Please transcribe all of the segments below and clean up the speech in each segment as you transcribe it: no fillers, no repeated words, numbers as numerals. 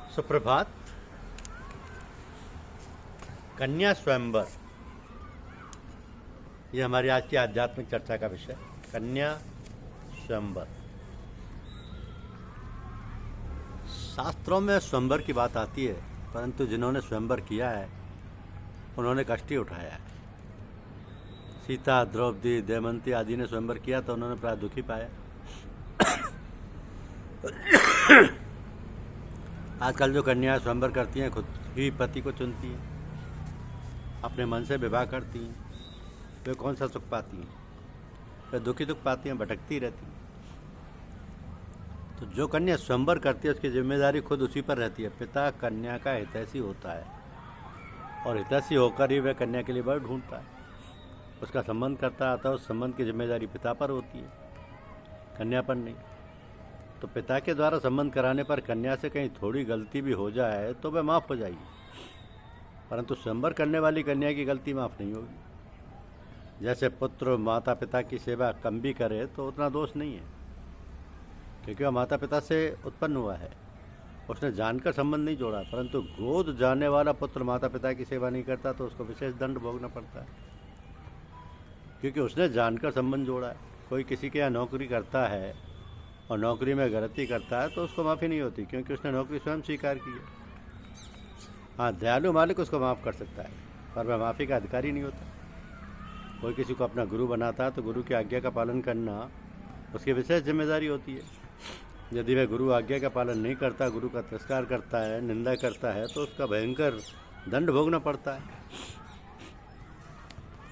सुप्रभात। कन्या स्वयंवर, ये हमारी आज की आध्यात्मिक चर्चा का विषय। कन्या स्वयंवर। शास्त्रों में स्वयंवर की बात आती है, परंतु जिन्होंने स्वयंवर किया है उन्होंने कष्ट ही उठाया है। सीता, द्रौपदी, दमयंती आदि ने स्वयंवर किया तो उन्होंने प्राय दुखी पाया। आजकल जो कन्याएं स्वयंवर करती हैं खुद ही पति को चुनती हैं, अपने मन से विवाह करती हैं, वे कौन सा सुख पाती हैं? वे दुखी दुख पाती हैं, भटकती रहती हैं। तो जो कन्या स्वयंवर करती है उसकी जिम्मेदारी खुद उसी पर रहती है। पिता कन्या का हितैषी होता है और हितैषी होकर ही वह कन्या के लिए वर ढूंढता है, उसका संबंध करता आता है। उस संबंध की जिम्मेदारी पिता पर होती है, कन्या पर नहीं। तो पिता के द्वारा संबंध कराने पर कन्या से कहीं थोड़ी गलती भी हो जाए तो वह माफ़ हो जाएगी, परंतु स्वयंवर करने वाली कन्या की गलती माफ़ नहीं होगी। जैसे पुत्र माता पिता की सेवा कम भी करे तो उतना दोष नहीं है, क्योंकि वह माता पिता से उत्पन्न हुआ है, उसने जानकर संबंध नहीं जोड़ा। परंतु गोद जाने वाला पुत्र माता पिता की सेवा नहीं करता तो उसको विशेष दंड भोगना पड़ता है, क्योंकि उसने जानकर संबंध जोड़ा है। कोई किसी के यहाँ नौकरी करता है और नौकरी में गलती करता है तो उसको माफ़ी नहीं होती, क्योंकि उसने नौकरी स्वयं स्वीकार की है। हाँ, दयालु मालिक उसको माफ़ कर सकता है, पर वह माफ़ी का अधिकारी नहीं होता। कोई किसी को अपना गुरु बनाता है तो गुरु की आज्ञा का पालन करना उसकी विशेष जिम्मेदारी होती है। यदि वह गुरु आज्ञा का पालन नहीं करता, गुरु का तिरस्कार करता है, निंदा करता है, तो उसका भयंकर दंड भोगना पड़ता है।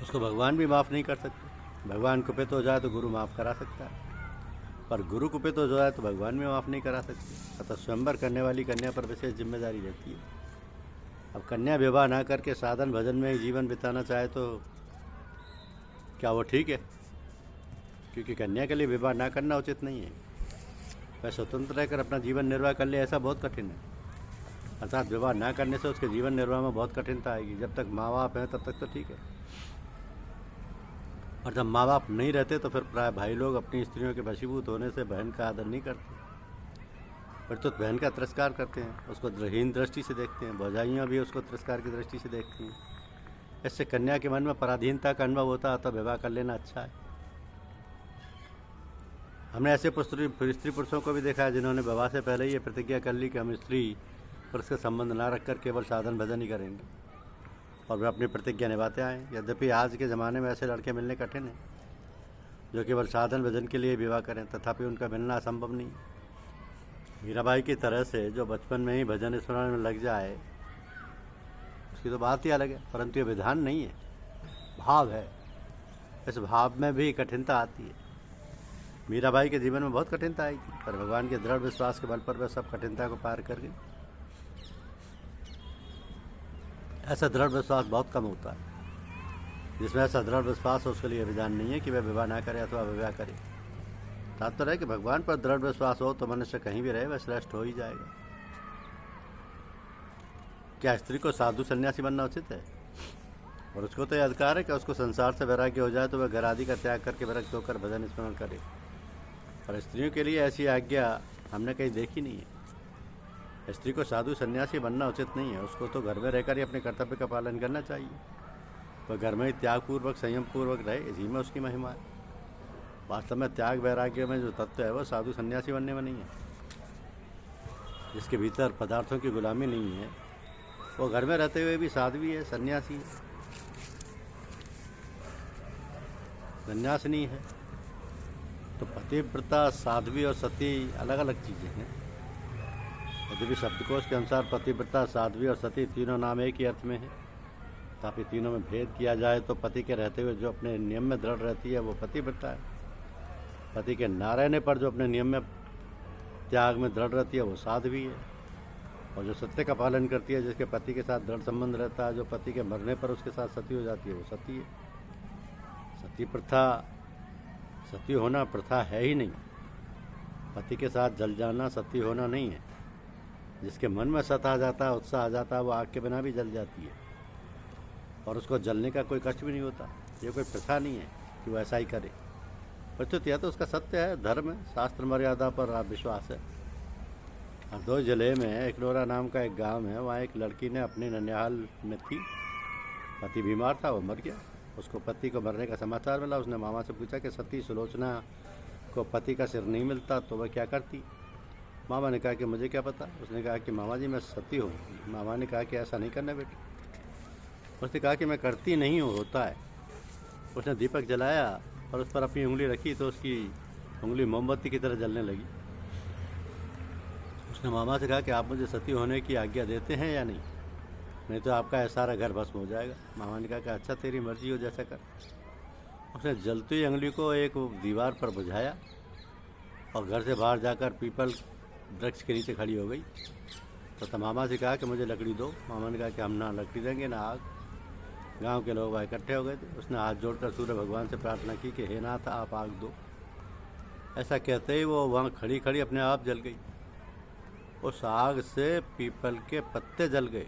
उसको भगवान भी माफ़ नहीं कर सकते। भगवान कुपित हो जाए तो गुरु माफ़ करा सकता है, पर गुरु कुपित हो जाए तो भगवान भी माफ़ नहीं करा सकते। अतः स्वयंवर करने वाली कन्या पर विशेष जिम्मेदारी रहती है। अब कन्या विवाह ना करके साधन भजन में ही जीवन बिताना चाहे तो क्या वो ठीक है? क्योंकि कन्या के लिए विवाह ना करना उचित नहीं है। वह स्वतंत्र रहकर अपना जीवन निर्वाह कर ले, ऐसा बहुत कठिन है। अर्थात विवाह ना करने से उसके जीवन निर्वाह में बहुत कठिनता आएगी। जब तक माँ बाप हैं तब तक तो ठीक है, और जब माँ बाप नहीं रहते तो फिर प्राय भाई लोग अपनी स्त्रियों के वशीभूत होने से बहन का आदर नहीं करते, फिर तो बहन का तिरस्कार करते हैं, उसको हीन दृष्टि से देखते हैं। भौजाइयाँ भी उसको तिरस्कार की दृष्टि से देखती हैं। इससे कन्या के मन में पराधीनता का अनुभव होता है, तो विवाह कर लेना अच्छा है। हमने ऐसे स्त्री पुरुषों को भी देखा है जिन्होंने विवाह से पहले ही ये प्रतिज्ञा कर ली कि हम स्त्री पुरुष का संबंध ना रखकर केवल साधन भजन ही करेंगे, और वे अपनी प्रतिज्ञा निभाते आए। यद्यपि आज के ज़माने में ऐसे लड़के मिलने कठिन हैं जो केवल साधन भजन के लिए विवाह करें, तथापि उनका मिलना असंभव नहीं। मीराबाई की तरह से जो बचपन में ही भजन स्मरण में लग जाए उसकी तो बात ही अलग है, परंतु ये विधान नहीं है, भाव है। इस भाव में भी कठिनता आती है। मीराबाई के जीवन में बहुत कठिनता आई थी, पर भगवान के दृढ़ विश्वास के बल पर वह सब कठिनता को पार कर गई। ऐसा दृढ़ विश्वास बहुत कम होता है। जिसमें ऐसा दृढ़ विश्वास हो उसके लिए विधान नहीं है कि वह विवाह ना करे अथवा विवाह करे। तात्पर्य है कि भगवान पर दृढ़ विश्वास हो तो मनुष्य कहीं भी रहे वह श्रेष्ठ हो ही जाएगा। क्या स्त्री को साधु सन्यासी बनना उचित है? और उसको तो यह अधिकार है कि उसको संसार से वैराग्य हो जाए तो वह घर आदि का त्याग करके विरक्त होकर भजन स्मरण करे, पर स्त्रियों के लिए ऐसी आज्ञा हमने कहीं देखी नहीं है। स्त्री को साधु सन्यासी बनना उचित नहीं है। उसको तो घर में रहकर ही अपने कर्तव्य का पालन करना चाहिए। वह घर में ही त्यागपूर्वक संयम पूर्वक रहे, इसी में उसकी महिमा है। वास्तव में त्याग वैराग्य में जो तत्व है वह साधु सन्यासी बनने में नहीं है। जिसके भीतर पदार्थों की गुलामी नहीं है वो घर में रहते हुए भी साध्वी है, सन्यासी है, सन्यासिनी है। तो पतिव्रता, साध्वी और सती अलग अलग चीज़ें हैं। यद्यपि शब्दकोश के अनुसार पतिव्रता, साध्वी और सती तीनों नाम एक ही अर्थ में है, तथापि तीनों में भेद किया जाए तो पति के रहते हुए जो अपने नियम में दृढ़ रहती है वो पतिव्रता है। पति के ना रहने पर जो अपने नियम में त्याग में दृढ़ रहती है वो साध्वी है। और जो सत्य का पालन करती है, जिसके पति के साथ दृढ़ संबंध रहता है, जो पति के मरने पर उसके साथ सती हो जाती है वो सती है। सती प्रथा, सती होना प्रथा है ही नहीं। पति के साथ जल जाना सती होना नहीं है। जिसके मन में सत आ जाता है, उत्साह आ जाता है, वो आग के बिना भी जल जाती है और उसको जलने का कोई कष्ट भी नहीं होता। ये कोई प्रथा नहीं है कि वो ऐसा ही करे। प्रत्युत यह तो उसका सत्य है, धर्म है, शास्त्र मर्यादा पर विश्वास है। हरदोई जिले में इकनौरा नाम का एक गांव है। वहाँ एक लड़की ने अपने ननिहाल में थी, पति बीमार था, वो मर गया। उसको पति को मरने का समाचार मिला। उसने मामा से पूछा कि सती सुलोचना को पति का सिर नहीं मिलता तो वह क्या करती। मामा ने कहा कि मुझे क्या पता। उसने कहा कि मामा जी मैं सती हूँ। मामा ने कहा कि ऐसा नहीं करना बेटी। उसने कहा कि मैं करती नहीं हूँ, होता है। उसने दीपक जलाया और उस पर अपनी उंगली रखी तो उसकी उंगली मोमबत्ती की तरह जलने लगी। उसने मामा से कहा कि आप मुझे सती होने की आज्ञा देते हैं या नहीं तो आपका सारा घर भस्म हो जाएगा। मामा ने कहा कि अच्छा तेरी मर्जी हो, जैसा कर। उसने जलती हुई उंगली को एक दीवार पर बुझाया और घर से बाहर जाकर पीपल वृक्ष के नीचे खड़ी हो गई। तो मामा से कहा कि मुझे लकड़ी दो। मामा ने कहा कि हम ना लकड़ी देंगे ना आग। गांव के लोग वहाँ इकट्ठे हो गए थे। उसने हाथ जोड़कर सूर्य भगवान से प्रार्थना की कि हे नाथ आप आग दो। ऐसा कहते ही वो वहाँ खड़ी खड़ी अपने आप जल गई। उस आग से पीपल के पत्ते जल गए।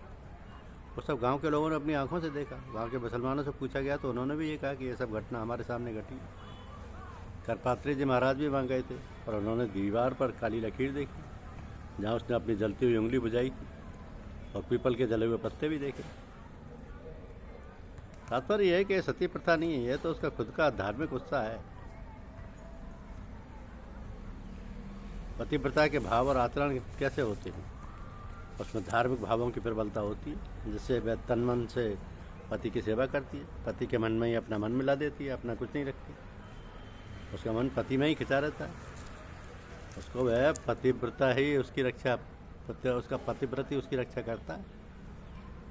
वो सब गांव के लोगों ने अपनी आंखों से देखा। वहाँ के मुसलमानों से पूछा गया तो उन्होंने भी ये कहा कि ये सब घटना हमारे सामने घटी। करपात्री जी महाराज भी वहाँ गए थे और उन्होंने दीवार पर काली लकीर देखी जहाँ उसने अपनी जलती हुई उंगली बुझाई और पीपल के जले हुए पत्ते भी देखे। तात्पर्य यह है कि सती प्रथा नहीं है, यह तो उसका खुद का धार्मिक उत्साह है। पतिव्रता के भाव और आचरण कैसे होते हैं, उसमें धार्मिक भावों की प्रबलता होती है, जिससे वह तन मन से पति की सेवा करती है। पति के मन में ही अपना मन मिला देती है, अपना कुछ नहीं रखती। उसका मन पति में ही खिंचा रहता है। उसको वह पतिव्रता ही उसकी रक्षा, उसका पतिव्रत ही उसकी रक्षा करता है।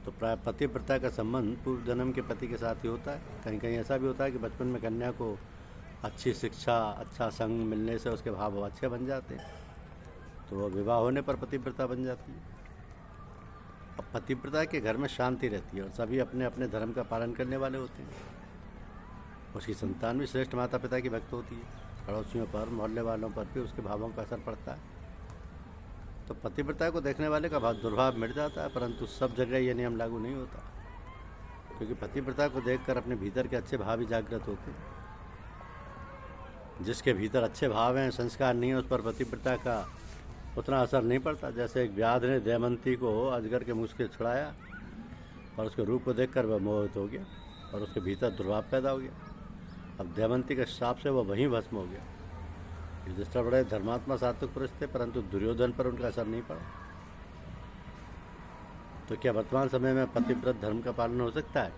तो प्राय पतिव्रता का संबंध पूर्व जन्म के पति के साथ ही होता है। कहीं कहीं ऐसा भी होता है कि बचपन में कन्या को अच्छी शिक्षा, अच्छा संग मिलने से उसके भाव अच्छे बन जाते हैं, तो वह विवाह होने पर पतिव्रता बन जाती है। अब पतिव्रता के घर में शांति रहती है और सभी अपने अपने धर्म का पालन करने वाले होते हैं। उसकी संतान भी श्रेष्ठ माता पिता की भक्त होती है। पड़ोसियों पर, मोहल्ले वालों पर भी उसके भावों का असर पड़ता है। तो पतिव्रता को देखने वाले का दुर्भाव मिट जाता है, परंतु सब जगह ये नियम लागू नहीं होता, क्योंकि पतिव्रता को देखकर अपने भीतर के अच्छे भाव ही जागृत होते हैं। जिसके भीतर अच्छे भाव हैं, संस्कार नहीं है, उस पर पतिव्रता का उतना असर नहीं पड़ता। जैसे एक व्याध ने दमयंती को अजगर के मुँह से छुड़ाया और उसके रूप को देखकर वह मोहित हो गया और उसके भीतर दुर्भाव पैदा हो गया। अब दमयंती के श्राप से वह वहीं भस्म हो गया। युधिष्ठिर बड़े धर्मात्मा सात्विक पुरुष थे, परंतु दुर्योधन पर उनका असर नहीं पड़ा। तो क्या वर्तमान समय में पतिव्रत धर्म का पालन हो सकता है?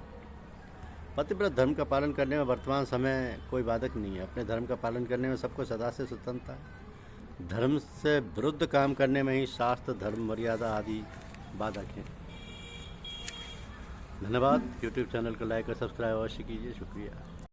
पतिव्रत धर्म का पालन करने में वर्तमान समय कोई बाधक नहीं है। अपने धर्म का पालन करने में सबको सदा से स्वतंत्रता है। धर्म से विरुद्ध काम करने में ही शास्त्र, धर्म, मर्यादा आदि बाधक हैं। धन्यवाद। यूट्यूब चैनल को लाइक और सब्सक्राइब अवश्य कीजिए। शुक्रिया।